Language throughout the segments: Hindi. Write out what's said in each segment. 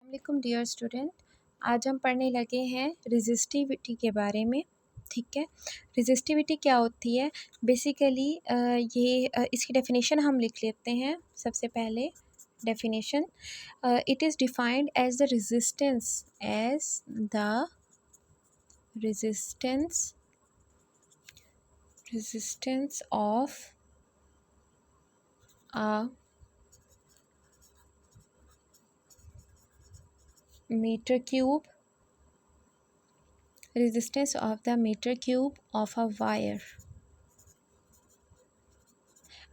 वालेकुम डियर स्टूडेंट। आज हम पढ़ने लगे हैं रेजिस्टिविटी के बारे में। ठीक है, रेजिस्टिविटी क्या होती है? बेसिकली इसकी डेफिनेशन हम लिख लेते हैं। सबसे पहले definition, it is defined as the resistance of a meter cube resistance of the meter cube of a wire।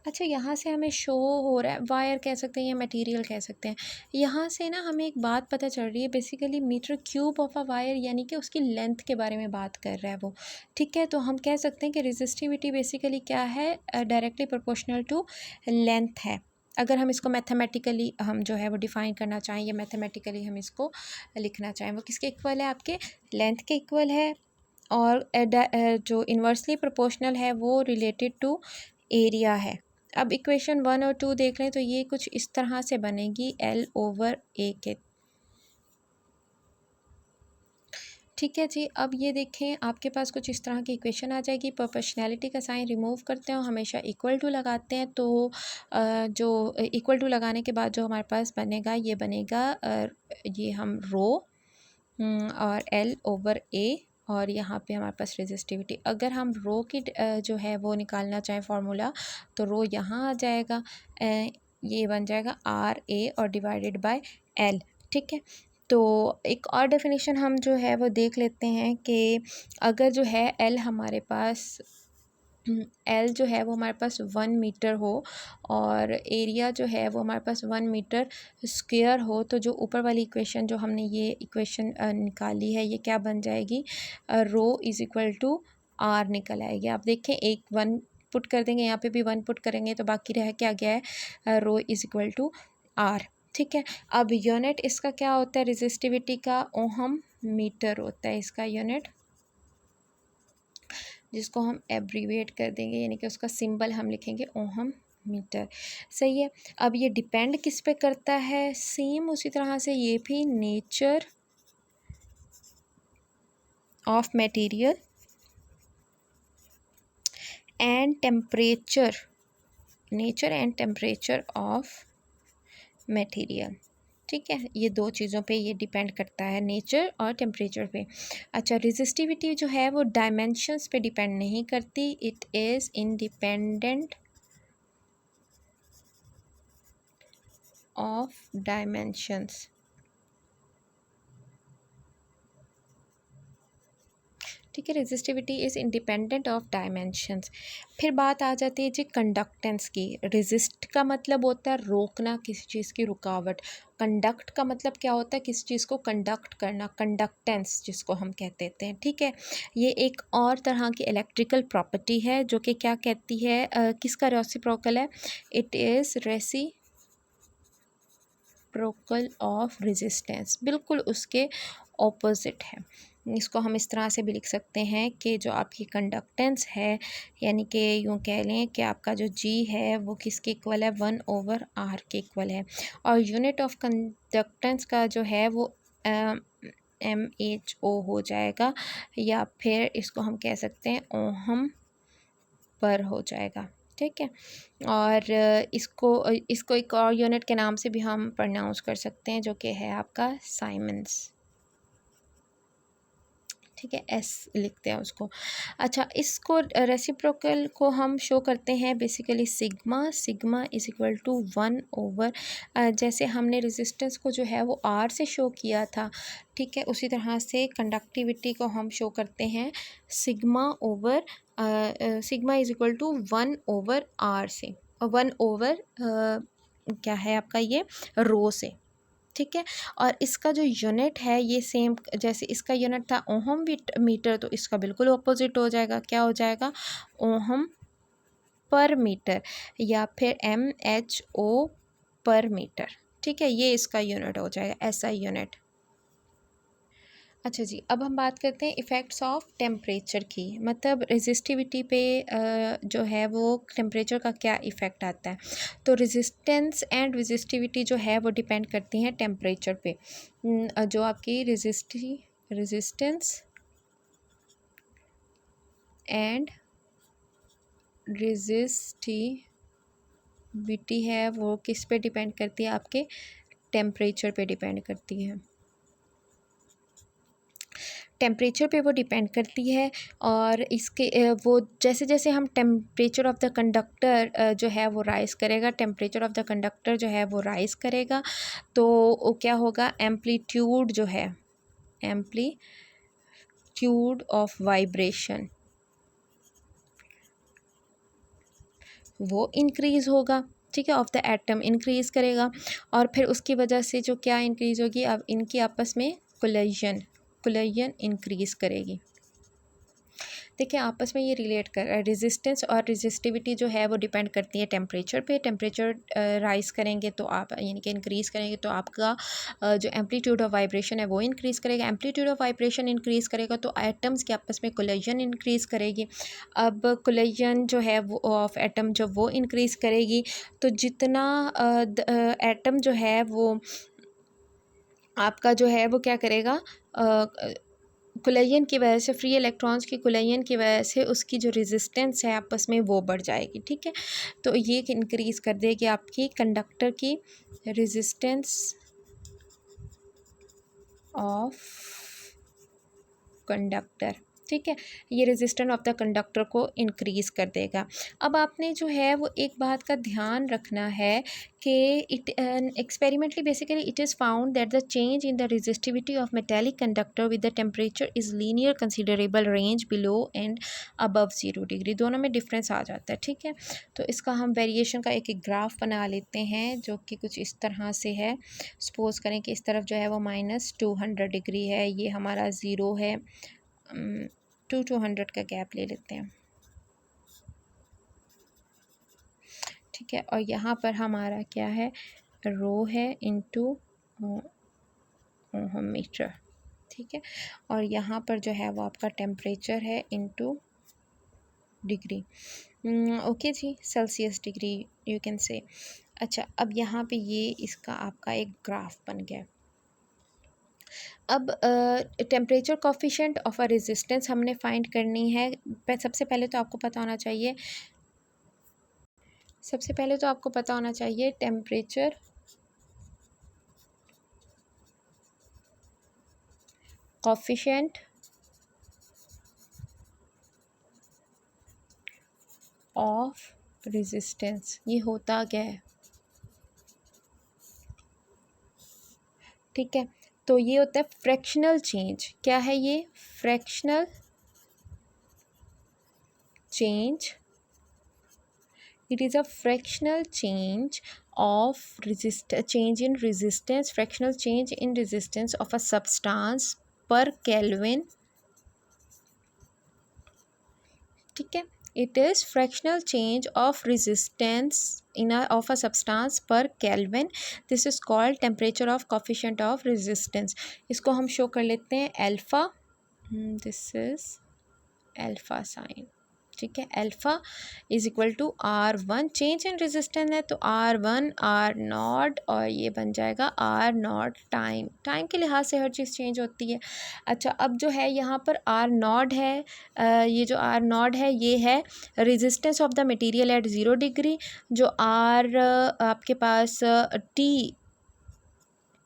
अच्छा, यहाँ से हमें शो हो रहा है, वायर कह सकते हैं या मटेरियल कह सकते हैं। यहाँ से ना हमें एक बात पता चल रही है, basically metre cube of a wire यानी कि उसकी लेंथ के बारे में बात कर रहा है वो। ठीक है, तो हम कह सकते हैं कि रेजिस्टिविटी बेसिकली क्या है, डायरेक्टली प्रोपोर्शनल टू लेंथ है। अगर हम इसको मैथमेटिकली हम जो है वो डिफ़ाइन करना चाहें या मैथमेटिकली हम इसको लिखना चाहें, वो किसके इक्वल है? आपके लेंथ के इक्वल है। और जो इन्वर्सली प्रोपोर्शनल है वो रिलेटेड टू एरिया है। अब इक्वेशन 1 और 2 देख लें तो ये कुछ इस तरह से बनेगी L/A के। ठीक है जी, अब ये देखें आपके पास कुछ इस तरह की इक्वेशन आ जाएगी। प्रोपोर्शनैलिटी का साइन रिमूव करते हैं और हमेशा इक्वल टू लगाते हैं, तो जो इक्वल टू लगाने के बाद जो हमारे पास बनेगा ये बनेगा ये हम रो और L/A और यहाँ पे हमारे पास रेजिस्टिविटी। अगर हम रो की जो है वो निकालना चाहें फार्मूला, तो रो यहाँ आ जाएगा, ये बन जाएगा RA और डिवाइडेड बाय L। ठीक है, तो एक और डेफिनेशन हम जो है वो देख लेते हैं कि अगर जो है L हमारे पास L जो है वो हमारे पास 1 मीटर हो और एरिया जो है वो हमारे पास 1 मीटर स्क्वायर हो, तो जो ऊपर वाली इक्वेशन जो हमने ये इक्वेशन निकाली है ये क्या बन जाएगी? Rho is equal to R निकल आएगी। आप देखें, एक 1 पुट कर देंगे, यहाँ पे भी 1 पुट करेंगे तो बाकी रह क्या गया है? Rho is equal to R। ठीक है, अब यूनिट इसका क्या होता है? रेजिस्टिविटी का ओहम मीटर होता है इसका यूनिट, जिसको हम एब्रीवेट कर देंगे, यानी कि उसका सिंबल हम लिखेंगे ओहम मीटर। सही है, अब ये डिपेंड किस पे करता है? सेम उसी तरह से ये भी nature of material and temperature of material. ठीक है, ये दो चीज़ों पे ये डिपेंड करता है, नेचर और टेम्परेचर पे। अच्छा, रेजिस्टिविटी जो है वो डायमेंशंस पे डिपेंड नहीं करती, it is independent of dimensions. ठीक है, resistivity is independent of dimensions. फिर बात आ जाती है जी कंडक्टेंस की। रेजिस्ट का मतलब होता है रोकना, किसी चीज़ की रुकावट। कंडक्ट का मतलब क्या होता है? किसी चीज़ को कंडक्ट करना, कंडक्टेंस जिसको हम कहते हैं। ठीक है, ये एक और तरह की इलेक्ट्रिकल प्रॉपर्टी है जो कि क्या कहती है, किसका रेसिप्रोकल है? It is reciprocal of resistance, बिल्कुल उसके ऑपोजिट है। इसको हम इस तरह से भी लिख सकते हैं कि जो आपकी कंडक्टेंस है, यानी कि यूँ कह लें कि आपका जो G है वो किसके इक्वल है? 1/R के इक्वल है। और यूनिट ऑफ कंडक्टेंस का जो है वो MHO हो जाएगा, या फिर इसको हम कह सकते हैं ओहम पर हो जाएगा। ठीक है, और इसको एक और यूनिट के नाम से भी हम प्रोनाउंस कर सकते हैं जो कि है आपका साइमंस। ठीक है, एस लिखते हैं उसको। अच्छा, इसको रेसिप्रोकल को हम शो करते हैं basically sigma is equal to 1/, जैसे हमने रेजिस्टेंस को जो है वो R से शो किया था। ठीक है, उसी तरह से कंडक्टिविटी को हम शो करते हैं sigma is equal to 1/R से, 1/, क्या है आपका ये, रो से। ठीक है, और इसका जो यूनिट है ये सेम, जैसे इसका यूनिट था ओहम मीटर, तो इसका बिल्कुल ऑपोजिट हो जाएगा। क्या हो जाएगा? ओहम पर मीटर, या फिर MHO पर मीटर। ठीक है, ये इसका यूनिट हो जाएगा, ऐसा यूनिट। अच्छा जी, अब हम बात करते हैं इफ़ेक्ट्स ऑफ टेम्परेचर की, मतलब रेजिस्टिविटी पे जो है वो टेम्परेचर का क्या इफ़ेक्ट आता है। तो रेजिस्टेंस एंड रेजिस्टिविटी जो है वो डिपेंड करती हैं टेम्परेचर पे। जो आपकी रेजिस्टेंस एंड रेजिस्टिविटी है वो किस पे डिपेंड करती है, आपके टेम्परेचर पे डिपेंड करती है। टेम्परेचर पे वो डिपेंड करती है। और इसके वो जैसे जैसे हम टेम्परेचर ऑफ द कंडक्टर जो है वो राइज़ करेगा, टेम्परेचर ऑफ द कंडक्टर जो है वो राइज़ करेगा, तो वो क्या होगा, एम्पलीट्यूड जो है, एम्पलीट्यूड ऑफ वाइब्रेशन वो इंक्रीज़ होगा, ठीक है, ऑफ द एटम इंक्रीज़ करेगा। और फिर उसकी वजह से जो क्या इंक्रीज़ होगी, अब इनकी आपस में कोलिजन इंक्रीज़ करेगी। देखिए आपस में ये रिलेट कर रहा है, रेजिस्टेंस और रेजिस्टिविटी जो है वो डिपेंड करती है टेम्परेचर पे। टेम्परेचर राइज़ करेंगे तो आप यानी कि इंक्रीज़ करेंगे तो आपका जो एम्पलीट्यूड ऑफ वाइब्रेशन है वो इंक्रीज़ करेगा। एम्पलीट्यूड ऑफ वाइब्रेशन इंक्रीज़ करेगा तो एटम्स के आपस में कोलिजन इंक्रीज़ करेगी। अब कोलिजन जो है वो ऑफ एटम जब वो इंक्रीज़ करेगी तो जितना एटम जो है वो आपका जो है वो क्या करेगा, कोलिजन की वजह से, फ्री इलेक्ट्रॉन्स की कोलिजन की वजह से उसकी जो रेजिस्टेंस है आपस में वो बढ़ जाएगी, ठीक है। तो ये इंक्रीज़ कर देगी आपकी कंडक्टर की रेजिस्टेंस ऑफ कंडक्टर, ठीक है, ये रेजिस्टेंस ऑफ द कंडक्टर को इंक्रीज़ कर देगा। अब आपने जो है वो एक बात का ध्यान रखना है कि it experimentally basically it is found that the change in the resistivity of metallic conductor with the temperature is linear considerable range below and above 0 degree, दोनों में डिफरेंस आ जाता है, ठीक है। तो इसका हम वेरिएशन का एक एक ग्राफ बना लेते हैं जो कि कुछ इस तरह से है। सपोज़ करें कि इस तरफ जो है वो -200 डिग्री है, ये हमारा 0 है, 200 का गैप ले लेते हैं, ठीक है। और यहाँ पर हमारा क्या है, रो है इनटू ओहम मीटर, ठीक है। और यहाँ पर जो है वो आपका टेम्परेचर है इनटू डिग्री, ओके जी, Celsius degree you can say. अच्छा, अब यहाँ पे ये इसका आपका एक ग्राफ बन गया। अब temperature coefficient of a resistance हमने फाइंड करनी है। सबसे पहले तो आपको पता होना चाहिए, टेम्परेचर कोफिशिएंट ऑफ रेजिस्टेंस, ये होता क्या है, ठीक है। तो ये होता है फ्रैक्शनल चेंज, क्या है ये, fractional change, it is a fractional change of change in resistance, fractional change in resistance of a substance per Kelvin, ठीक है। it is fractional change of resistance of a substance per Kelvin, this is called temperature of coefficient of resistance। इसको हम शो कर लेते हैं alpha, this is alpha sign, ठीक है। Alpha is equal to R1, change in resistance है तो R1 R0 और ये बन जाएगा R0 टाइम के लिहाज से हर चीज़ चेंज होती है। अच्छा, अब जो है यहाँ पर R0 है, ये जो R0 है ये है resistance of the material at 0 degree, जो आपके पास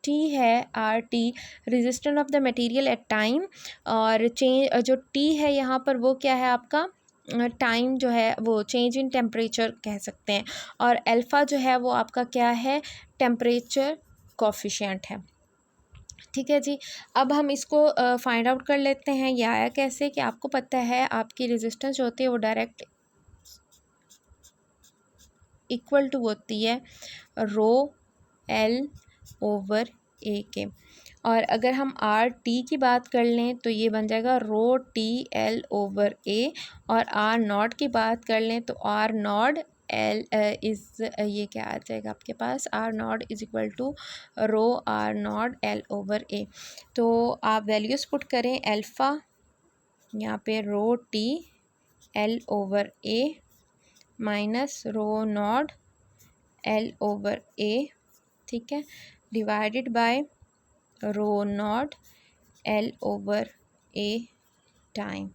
टी है, RT resistance of the material at time, और जो टी है यहाँ पर वो क्या है आपका टाइम जो है वो चेंज इन टेम्परेचर कह सकते हैं। और अल्फ़ा जो है वो आपका क्या है, टेम्परेचर कोफिशिएंट है, ठीक है जी। अब हम इसको फाइंड आउट कर लेते हैं, ये आया कैसे कि आपको पता है आपकी रेजिस्टेंस जो होती है वो डायरेक्ट इक्वल टू होती है रो L ओवर ए के। और अगर हम RT की बात कर लें तो ये बन जाएगा रो TL ओवर ए, और R0 की बात कर लें तो R0 एल इज़ ये क्या आ जाएगा आपके पास, R naught is equal to rho R naught L over A. तो आप वैल्यूज़ पुट करें, अल्फ़ा यहाँ पे rho T L over A minus rho naught L over A, ठीक है, divided by rho naught L over A time.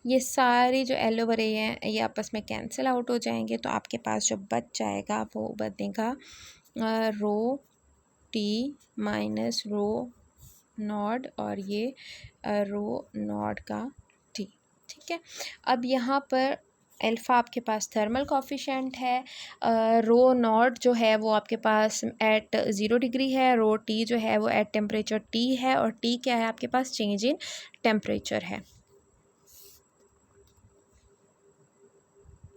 ये सारे जो एल ओवर ए हैं ये आपस में कैंसिल आउट हो जाएंगे, तो आपके पास जो बच जाएगा वो बनेगा rho T minus rho not और ये रो नॉट का टी, ठीक है। अब यहाँ पर अल्फ़ा आपके पास थर्मल कॉफिशेंट है, रो नॉट जो है वो आपके पास एट 0 डिग्री है, रो टी जो है वो एट टेम्परेचर टी है, और टी क्या है आपके पास, चेंज इन टेम्परेचर है।